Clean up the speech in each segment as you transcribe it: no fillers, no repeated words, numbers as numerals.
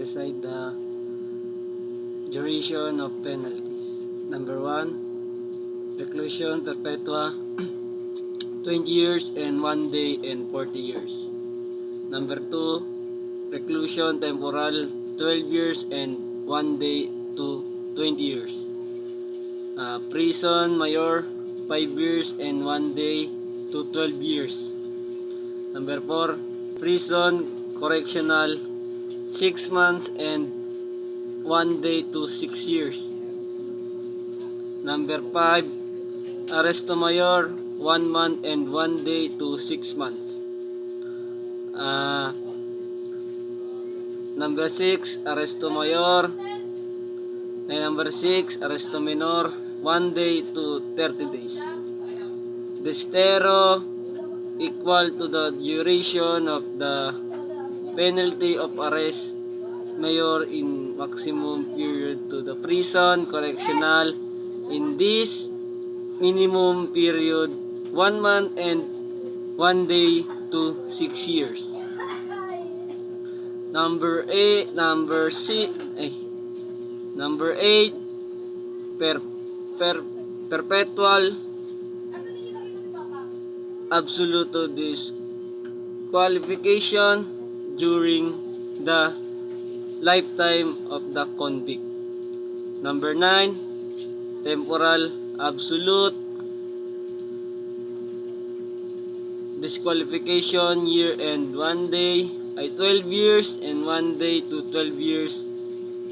decide the duration of penalties. Number 1, reclusion perpetua, 20 years and 1 day and 40 years. Number 2, reclusion temporal, 12 years and 1 day to 20 years. Prison mayor, 5 years and 1 day to 12 years. Number 4, prison correctional, 6 months and 1 day to 6 years. Number 5, arresto mayor, 1 month and 1 day to 6 months. Number 6, arresto mayor. And number 6, arresto menor, 1 day to 30 days. Destero equal to the duration of the penalty of arrest mayor in maximum period to the prison correctional in this minimum period 1 month and 1 day to 6 years. Number 8, perpetual absolute disqualification during the lifetime of the convict. Number 9, temporal absolute disqualification year and 1 day ay 12 years and 1 day to 12 years,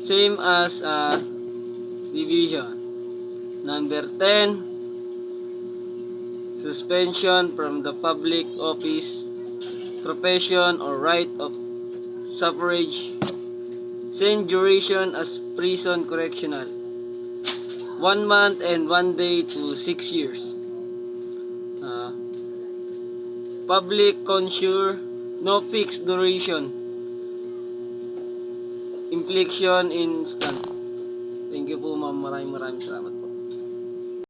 same as division. Number 10, suspension from the public office, profession or right of suffrage, same duration as prison correctional, 1 month and 1 day to 6 years. Public consure, no fixed duration, infliction instant. Thank you po ma'am, maraming salamat.